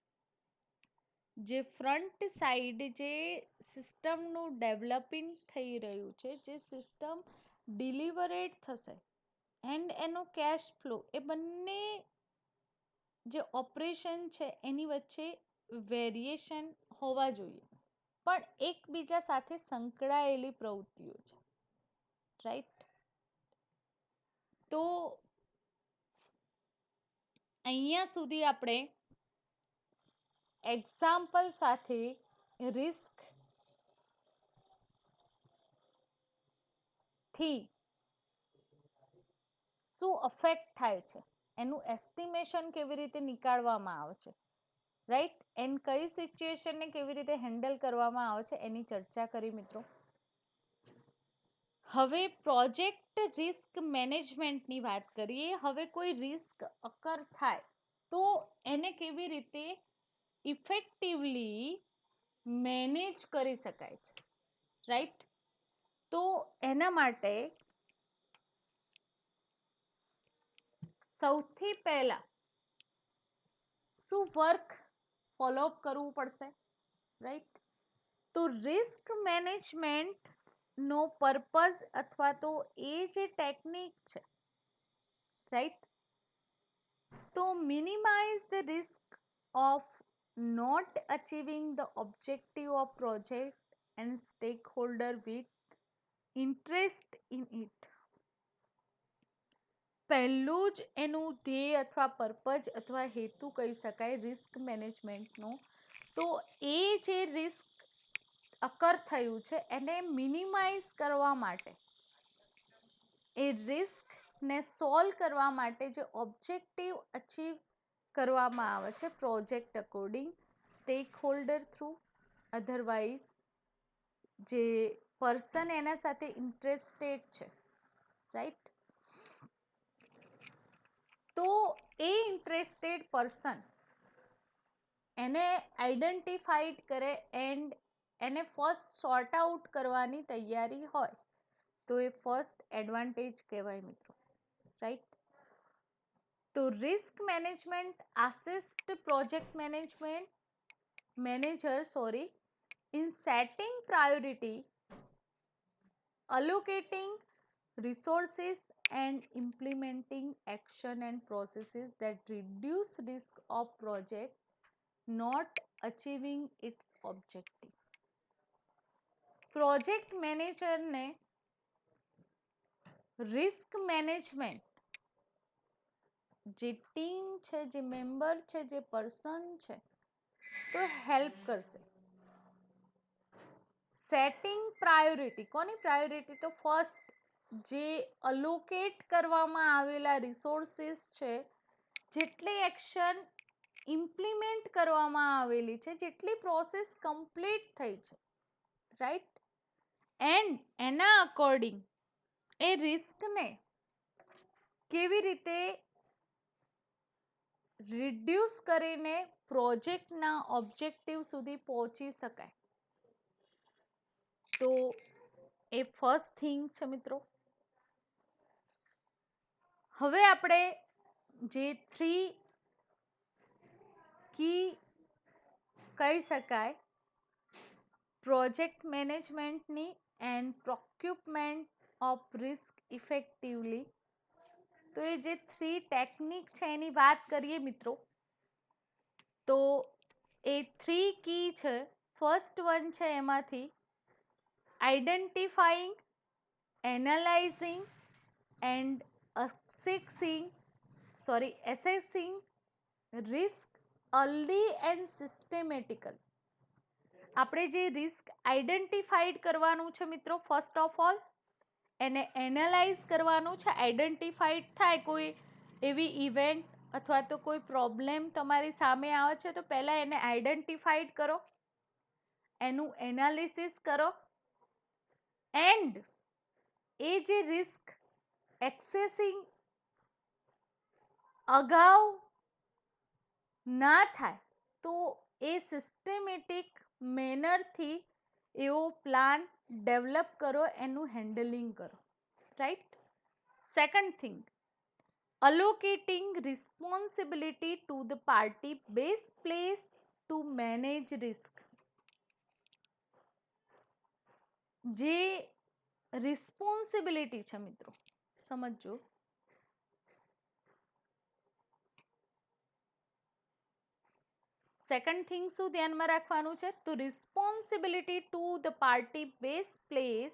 જે ફ્રન્ટ સાઈડ જે સિસ્ટમનું ડેવલપિંગ થઈ રહ્યું છે, જે સિસ્ટમ ડિલિવરેટ થશે એન્ડ એનો કેશ ફ્લો, એ બંને જે ઓપરેશન છે એની વચ્ચે વેરિએશન હોવા જોઈએ, પણ એકબીજા સાથે સંકળાયેલી પ્રવૃત્તિઓ છે, રાઈટ? તો અહીંયા સુધી આપણે એક્ઝામ્પલ સાથે રિસ્ક થી શું અફેક્ટ થાય છે, એનું એસ્ટિમેશન કેવી રીતે નીકાળવામાં આવે છે, રાઈટ? એન્ડ કઈ સિચ્યુએશનને કેવી રીતે હેન્ડલ કરવામાં આવે છે એની ચર્ચા કરી મિત્રો. હવે પ્રોજેક્ટ રિસ્ક મેનેજમેન્ટની વાત કરીએ. હવે કોઈ રિસ્ક અકર થાય તો એને કેવી રીતે ઇફેક્ટિવલી મેનેજ કરી શકાય છે, રાઈટ? તો એના માટે સૌથી પહેલા શું વર્ક ફોલોઅપ કરવું પડશે, રાઈટ? તો રિસ્ક મેનેજમેન્ટ નો પર્પઝ અથવા તો એ જે ટેકનિક છે, રાઈટ? તો minimise the risk of not achieving the objective of project and stakeholder with interest in it. પહેલું જ એનું ધ્યેય અથવા પર્પઝ અથવા હેતુ કહી શકાય રિસ્ક મેનેજમેન્ટનો. તો એ જે રિસ્ક અકર થયું છે એને મિનિમાઇઝ કરવા માટે, એ રિસ્કને સોલ્વ કરવા માટે જે ઓબ્જેક્ટિવ અચીવ કરવામાં આવે છે project according, stack holder through, otherwise જે પર્સન એના સાથે ઇન્ટરેસ્ટેડ છે, રાઈટ. તો એ ઇન્ટરેસ્ટેડ પર્સન એને આઈડેન્ટિફાઈડ કરે એન્ડ એને ફર્સ્ટ સોર્ટ આઉટ કરવાની તૈયારી હોય તો એ ફર્સ્ટ એડવાન્ટેજ કહેવાય મિત્રો, રાઈટ. તો risk management assist project manager in setting priority, allocating resources and implementing action and processes that reduce risk of project not achieving its objective. Project મેનેજરને રિસ્ક મેનેજમેન્ટ, જે ટીમ છે, જે મેમ્બર છે, જે પર્સન છે, તો હેલ્પ કરશે. સેટિંગ પ્રાયોરિટી, કોની પ્રાયોરિટી? તો ફર્સ્ટ જે અલોકેટ કરવામાં આવેલા રિસોર્સિસ છે, જેટલી એક્શન ઇમ્પ્લિમેન્ટ કરવામાં આવેલી છે, જેટલી પ્રોસેસ કમ્પ્લીટ થઈ છે, રાઈટ. એન્ડ એના અકોર્ડિંગ એ રિસ્કને કેવી રીતે રિડ્યુસ કરીને પ્રોજેક્ટના ઓબ્જેક્ટિવ સુધી પહોંચી શકાય. તો એ ફર્સ્ટ થિંગ છે મિત્રો. હવે આપણે જે 3 કી કહી શકાય પ્રોજેક્ટ મેનેજમેન્ટની એન્ડ પ્રોક્યુપમેન્ટ ઓફ રિસ્ક ઇફેક્ટિવલી, તો એ જે 3 ટેકનિક છે એની વાત કરીએ મિત્રો. તો એ 3 કી છે. ફર્સ્ટ વન છે એમાંથી identifying, analysing and assessing risk early and systematically. આપણે જે રિસ્ક આઈડેન્ટિફાઈડ કરવાનું છે મિત્રો, ફર્સ્ટ ઓફ ઓલ એને એનાલાઇઝ કરવાનું છે. આઈડેન્ટિફાઈડ થાય કોઈ એવી ઇવેન્ટ અથવા તો કોઈ પ્રોબ્લેમ તમારી સામે આવે છે તો પહેલા એને આઈડેન્ટિફાઈડ કરો, એનું એનાલિસિસ કરો એન્ડ એ જે રિસ્ક એક્સેસિંગ અગાઉ ના થાય તો એ સિસ્ટેમેટિક મેનરથી એવો પ્લાન ડેવલપ કરો, એનું હેન્ડલિંગ કરો, right. Second thing, allocating responsibility to the party best place to manage risk. જે રિસ્પોન્સિબિલિટી છે મિત્રો, સમજો. સેકન્ડ થિંગ શું ધ્યાનમાં રાખવાનું છે? તો responsibility to the party best place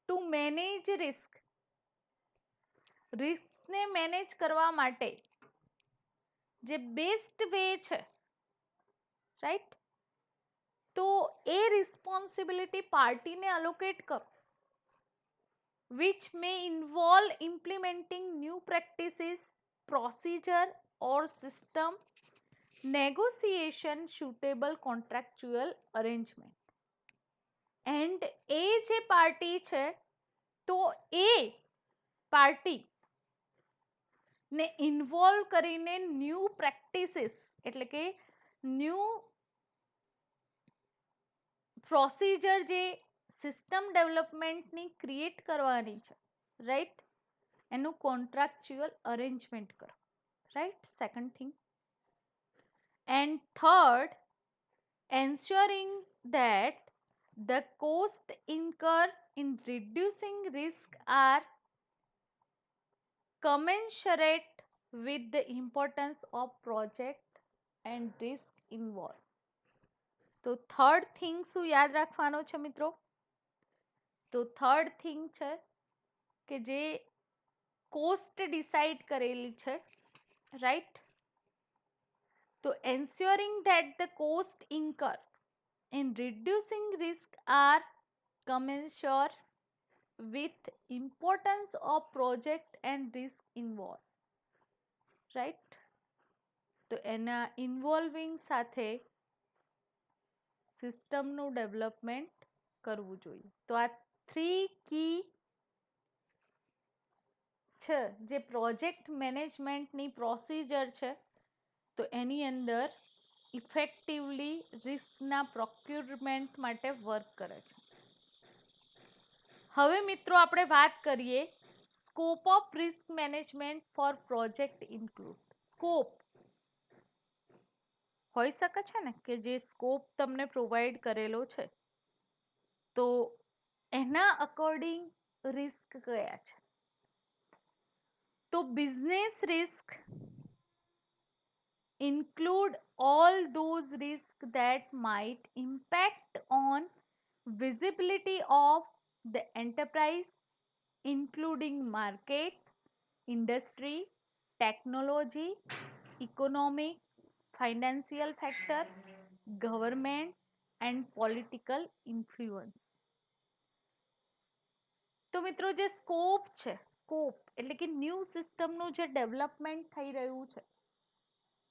to manage risk. રિસ્કને મેનેજ કરવા માટે જે બેસ્ટ વે છે, રાઈટ, તો એ રિસ્પોન્સિબિલિટી પાર્ટીને અલોકેટ કરો, which may involve implementing new practices, procedure or system, negotiation suitable contractual arrangement. And એ જે પાર્ટી છે તો એ પાર્ટી ને ઇન્વોલ્વ કરીને ન્યૂ પ્રેક્ટિસીસ એટલે કે ન્યૂ પ્રોસિજર, જે સિસ્ટમ ડેવલપમેન્ટની ક્રિએટ કરવાની છે, રાઈટ, એનું કોન્ટ્રાક્ચ્યુઅલ અરેન્જમેન્ટ કરો, right. Second thing. And third, ensuring that the cost incurred in reducing risk are commensurate with the importance of project and risk involved. તો થર્ડ થિંગ શું યાદ રાખવાનો છે મિત્રો? તો થર્ડ થિંગ છે કે જે કોસ્ટ ડિસાઇડ કરેલી છે, રાઈટ. તો ensuring that the cost incurred in reducing risk are commensurate with importance of project and risk involved, right. તો એના ઇન્વોલ્વિંગ સાથે સિસ્ટમનું ડેવલપમેન્ટ કરવું જોઈએ. તો આ 3 કી છે જે પ્રોજેક્ટ મેનેજમેન્ટની પ્રોસિજર છે, તો એની અંદર ઇફેક્ટિવલી રિસ્કના પ્રોક્યુરમેન્ટ માટે વર્ક કરે છે. હવે મિત્રો આપણે વાત કરીએ scope of risk management for project include. Scope હોઈ શકે છે ને કે જે સ્કોપ તમને પ્રોવાઈડ કરેલો છે, તો એના અકોર્ડિંગ રિસ્ક કયા છે. તો business risk include all those risks that might impact on visibility of the enterprise, including market, industry, technology, economic, financial factor, government and political influence. તો મિત્રો જે સ્કોપ છે, સ્કોપ એટલે કે ન્યૂ સિસ્ટમનું જે ડેવલપમેન્ટ થઈ રહ્યું છે,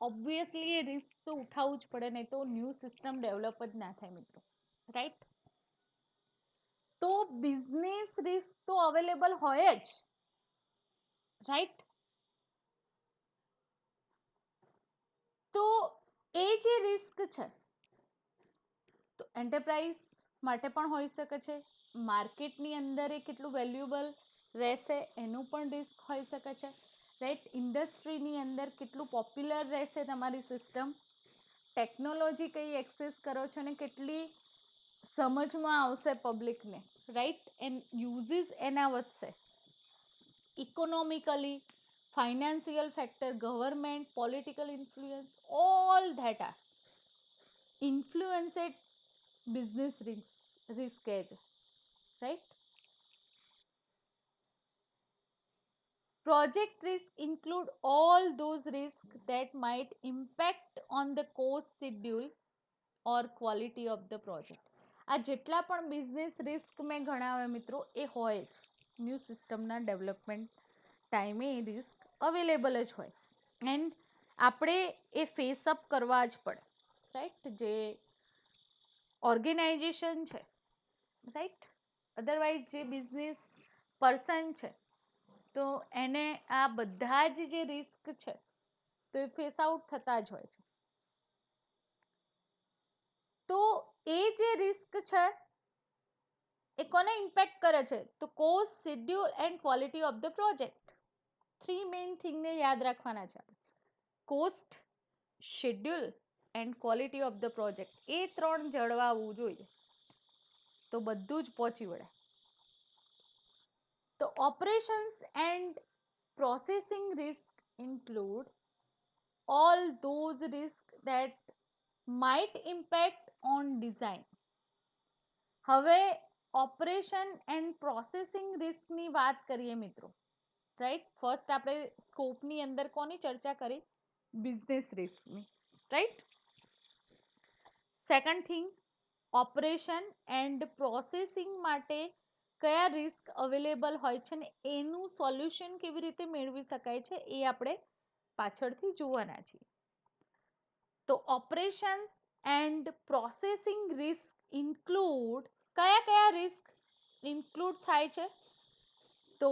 ઓબ્વિયસલી એ રિસ્ક તો ઉઠાવવું જ પડે, નહીં તો ન્યૂ સિસ્ટમ ડેવલપ જ ના થાય મિત્રો, રાઈટ. તો બિઝનેસ રિસ્ક તો અવેલેબલ હોય જ, રાઈટ. તો એ જે રિસ્ક છે, તો એન્ટરપ્રાઇઝ માટે પણ હોઈ શકે છે, માર્કેટની અંદર એ કેટલું વેલ્યુએબલ રહેશે એનું પણ રિસ્ક હોઈ શકે છે, રાઈટ. ઇન્ડસ્ટ્રીની અંદર કેટલું પોપ્યુલર રહેશે તમારી સિસ્ટમ, ટેકનોલોજી કઈ એક્સેસ કરો છો ને કેટલી સમજમાં આવશે પબ્લિકને, રાઈટ. એન્ડ યુઝીસ એના વધશે. Economically, financial factor, government, political influence, all that are influenced business risk edge, right. Project risk include all those risks that might impact on the cost, schedule or quality of the project. આ જેટલા પણ બિઝનેસ રિસ્ક મેં ગણાવ્યા મિત્રો એ હોય જ, ન્યૂ સિસ્ટમના ડેવલપમેન્ટ ટાઈમે એ રિસ્ક અવેલેબલ જ હોય, એન્ડ આપણે એ ફેસ અપ કરવા જ પડે, રાઈટ. જે ઓર્ગેનાઇઝેશન છે, રાઈટ, અદરવાઇઝ જે બિઝનેસ પર્સન છે, તો એને આ બધા જ જે રિસ્ક છે તો એ ફેસ આઉટ થતા જ હોય છે. તો એ જે રિસ્ક છે એ કોને ઇમ્પેક્ટ કરે છે, તો cost, schedule and quality of the project. 3 main થિંગને યાદ રાખવાના છે. Cost, schedule and quality of the project, એ 3 જળવાવું જોઈએ તો બધું જ પહોંચી વળે. તો operations and processing risk include all those risks that might impact on design. હવે ઓપરેશન એન્ડ પ્રોસેસિંગ રિસ્કની વાત કરીએ મિત્રો, રાઈટ. ફર્સ્ટ આપણે સ્કોપની અંદર કોની ચર્ચા કરી, બિઝનેસ રિસ્કની, right. Second thing, operation and processing માટે કયા રિસ્ક અવેલેબલ હોય છે ને એનું સોલ્યુશન કેવી રીતે મેળવી શકાય છે એ આપણે પાછળથી જોવાના છીએ. તો operations and processing risk include કયા કયા રિસ્ક ઇન્ક્લુડ થાય છે, તો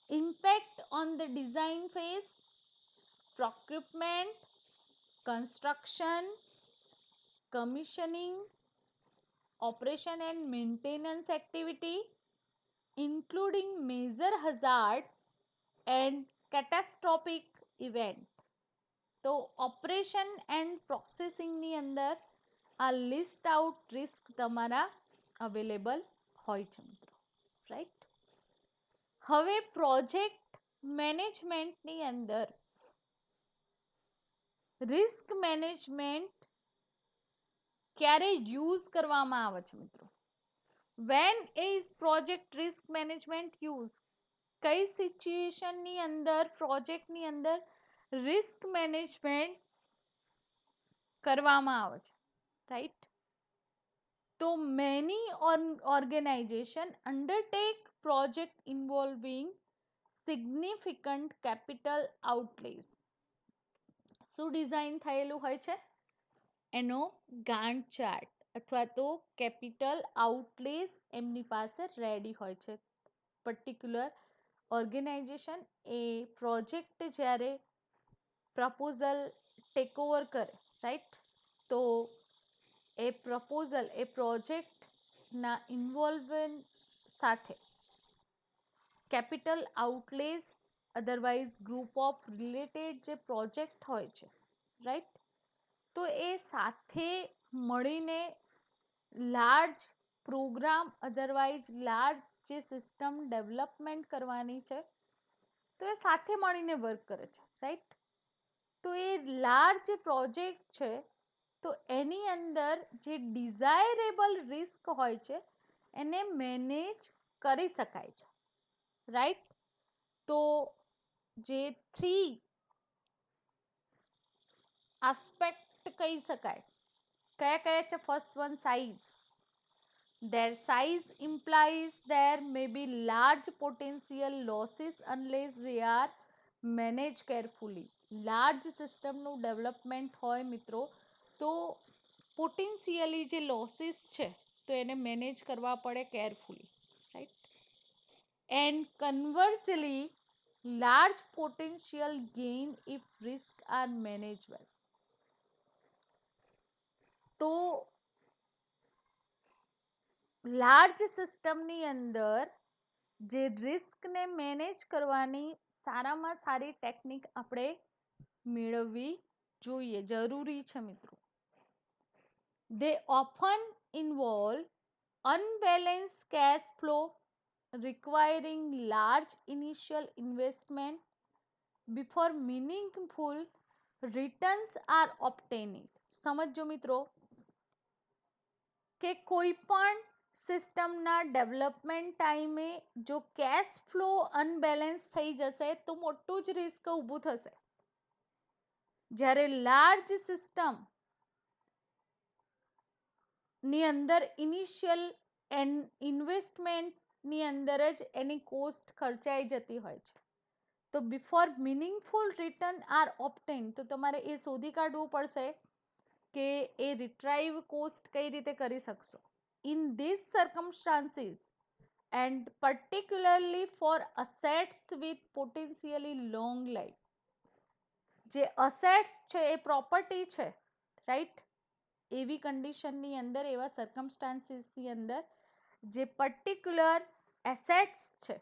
impact on the design phase, procurement, construction, commissioning, operation and maintenance activity, including major hazard and catastrophic event. તો ઓપરેશન એન્ડ પ્રોસેસિંગની અંદર આ લિસ્ટ આઉટ રિસ્ક તમારા અવેલેબલ હોય છે મિત્રો, રાઈટ. હવે પ્રોજેક્ટ મેનેજમેન્ટની અંદર રિસ્ક મેનેજમેન્ટ ક્યારે યુઝ કરવામાં આવે છે મિત્રો, when is project risk management used, કઈ સિચ્યુએશનની અંદર પ્રોજેક્ટની અંદર રિસ્ક મેનેજમેન્ટ કરવામાં આવે છે, રાઈટ? તો many organisation undertake project involving significant capital outlays. શું ડિઝાઇન થયેલું હોય છે? એનો ગાંઠ ચાર્ટ અથવા તો કેપિટલ આઉટલેસ એમની પાસે રેડી હોય છે. પર્ટિક્યુલર ઓર્ગેનાઇઝેશન એ પ્રોજેક્ટ જ્યારે પ્રપોઝલ ટેક ઓવર કરે, રાઈટ, તો એ પ્રપોઝલ એ પ્રોજેક્ટના ઇન્વોલ્વમેન્ટ સાથે capital outlays otherwise group of related જે પ્રોજેક્ટ હોય છે, રાઈટ, તો એ સાથે મળીને લાર્જ પ્રોગ્રામ અધરવાઇઝ લાર્જ જે સિસ્ટમ ડેવલપમેન્ટ કરવાની છે, તો એ સાથે મળીને વર્ક કરે છે, રાઈટ. તો એ લાર્જ પ્રોજેક્ટ છે, તો એની અંદર જે ડિઝાયરેબલ રિસ્ક હોય છે એને મેનેજ કરી શકાય છે, રાઈટ. તો જે 3 આસ્પેક્ટ કહી શકાય, કયા કયા છે? First one, size. Their size implies there may be large potential losses unless they are managed carefully. Large સિસ્ટમનું ડેવલપમેન્ટ હોય મિત્રો, તો પોટેન્શિયલી જે લોસીસ છે તો એને મેનેજ કરવા પડે carefully, right. And conversely large potential gain if risk are managed well. તો લાર્જ સિસ્ટમની અંદર જે રિસ્કને મેનેજ કરવાની સારામાં સારી ટેકનિક આપણે મેળવવી જોઈએ, જરૂરી છે મિત્રો. They often involve unbalanced cash flow requiring large initial investment before meaningful returns are obtained. સમજો મિત્રો કે કોઈ પણ સિસ્ટમના ડેવલપમેન્ટ ટાઈમે જો કેશ ફ્લો અનબેલેન્સ થઈ જશે તો મોટું જ રિસ્ક ઊભું થશે. જ્યારે લાર્જ સિસ્ટમ ની અંદર ઇનિશિયલ ઇન્વેસ્ટમેન્ટની અંદર જ એની કોસ્ટ ખર્ચાઈ જતી હોય છે, તો before meaningful return are obtain, તો તમારે એ શોધી કાઢવું પડશે કે એ રિટ્રાઈવ કોસ્ટ કઈ રીતે કરી શકશો. In this circumstances and particularly for assets with potentially long life, જે અસેટ્સ છે એ પ્રોપર્ટી છે, રાઈટ, એવી કન્ડિશનની અંદર, એવા સર્કમસ્ટાન્સીસની અંદર જે પર્ટિક્યુલર એસેટ્સ છે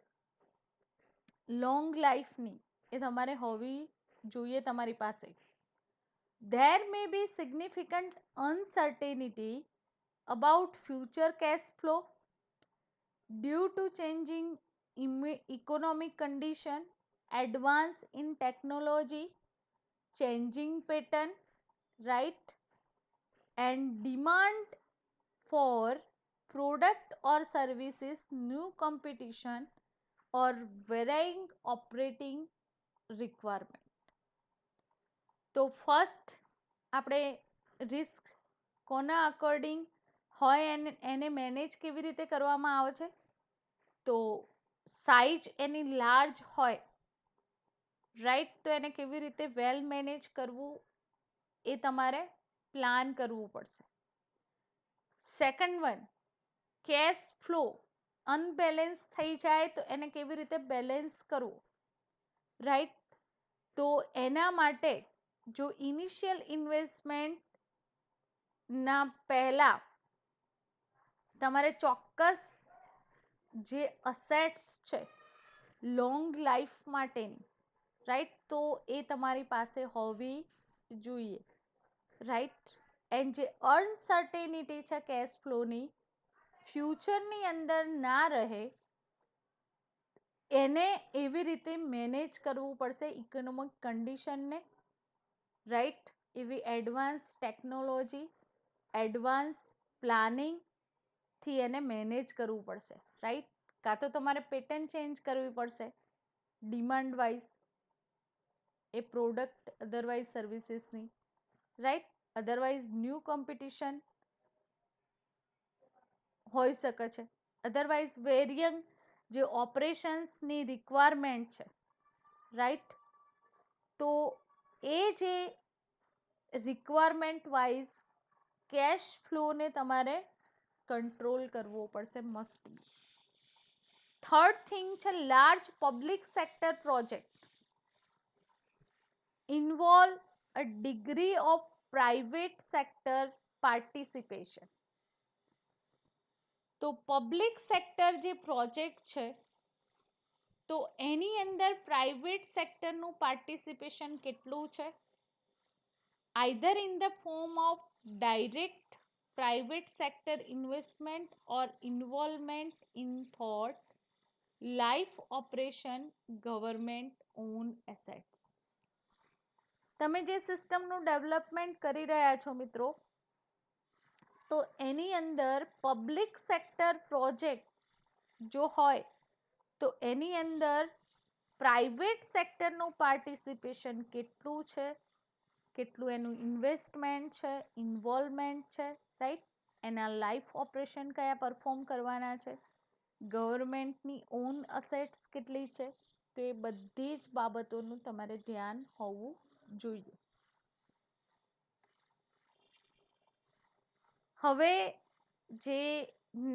લોંગ લાઈફની, એ તમારે હોવી જોઈએ તમારી પાસે. There may be significant uncertainty about future cash flow due to changing economic condition, advance in technology, changing pattern, right, and demand for product or services, new competition or varying operating requirement. તો ફર્સ્ટ આપણે રિસ્ક કોના અકોર્ડિંગ હોય એને મેનેજ કેવી રીતે કરવામાં આવે છે? તો સાઇઝ એની લાર્જ હોય, રાઈટ, તો એને કેવી રીતે વેલ મેનેજ કરવું એ તમારે પ્લાન કરવું પડશે. Second one, cash flow unbalance થઈ જાય તો એને કેવી રીતે બેલેન્સ કરવું, રાઈટ. તો એના માટે જો ઇનિશિયલ ઇન્વેસ્ટમેન્ટ ના પહેલા તમારે ચોક્કસ જે અસેટ્સ છે લોંગ લાઈફ માટેની, રાઈટ, તો એ તમારી પાસે હોવી જોઈએ, રાઈટ. એન્ડ જે અનસર્ટેનિટી છે કેશ ફ્લોની, ફ્યુચરની અંદર ના રહે, એને એવી રીતે મેનેજ કરવું પડશે ઇકોનોમિક કન્ડિશનને, રાઈટ, એવી એડવાન્સ ટેકનોલોજી, એડવાન્સ પ્લાનિંગથી એને મેનેજ કરવું પડશે, રાઈટ. કાં તો તમારે પેટર્ન ચેન્જ કરવી પડશે, ડિમાન્ડ વાઇઝ એ પ્રોડક્ટ અધરવાઇઝ સર્વિસીસની, રાઈટ. અધરવાઇઝ ન્યૂ કોમ્પિટિશન હોઈ શકે છે, અધરવાઇઝ વેરિયંગ જે ઓપરેશન્સની રિક્વાયરમેન્ટ છે, રાઈટ. તો એ જે રિક્વાયરમેન્ટ વાઇઝ કેશ ફ્લોને તમારે કંટ્રોલ કરવો પડશે, મસ્ટ બી. થર્ડ થિંગ છે large public sector project involve a degree of private sector participation. તો પબ્લિક સેક્ટર જે પ્રોજેક્ટ છે તો એની અંદર પ્રાઇવેટ સેક્ટરનું પાર્ટિસિપેશન કેટલું છે, either in the form of direct private sector investment or involvement in thought life operation government own assets. તમે જે સિસ્ટમનું ડેવલપમેન્ટ કરી રહ્યા છો મિત્રો, તો એની અંદર પબ્લિક સેક્ટર પ્રોજેક્ટ જો હોય તો એની અંદર પ્રાઇવેટ સેક્ટરનું પાર્ટિસિપેશન કેટલું છે, કેટલું એનું ઇન્વેસ્ટમેન્ટ છે, ઇન્વોલ્વમેન્ટ છે, રાઈટ. એના લાઈફ ઓપરેશન કયા પરફોર્મ કરવાના છે, ગવર્મેન્ટની ઓન અસેટ્સ કેટલી છે, તો એ બધી જ બાબતોનું તમારે ધ્યાન હોવું જોઈએ. હવે જે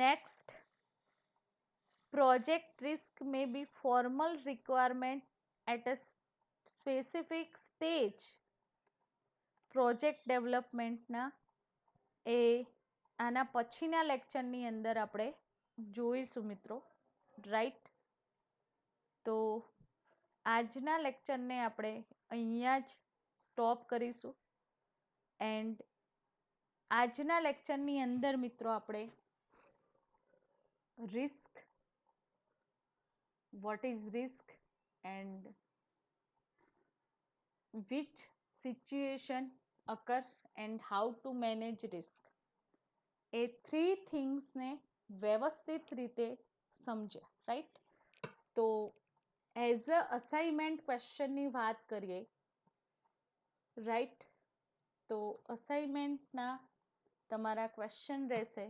next project risk may be formal requirement at a specific stage project ડેવલપમેન્ટના, એ આના પછીના લેક્ચરની અંદર આપણે જોઈશું મિત્રો, રાઈટ. તો આજના લેક્ચરને આપણે અહીંયા જ સ્ટોપ કરીશું. એન્ડ આજના લેક્ચરની અંદર મિત્રો આપણે risk, vote is risk and which situation occur and how to manage risk, એ 3 થિંગ્સને વ્યવસ્થિત રીતે સમજ્યા, રાઈટ. તો એઝ અ અસાઇનમેન્ટ ક્વેશ્ચનની વાત કરીએ, રાઈટ. તો અસાઇનમેન્ટના તમારા ક્વેશ્ચન રહેશે,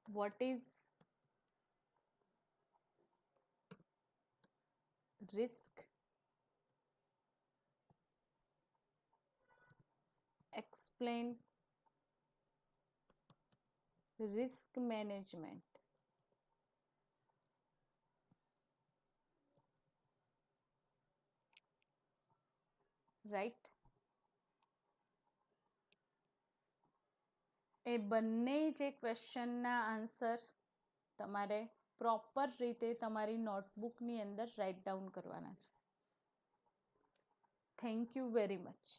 what is risk, explain risk management, right. એ બંને જે ક્વેશ્ચનના આન્સર તમારે પ્રોપર રીતે તમારી નોટબુકની અંદર રાઇટ ડાઉન કરવાના છે. Thank you very much.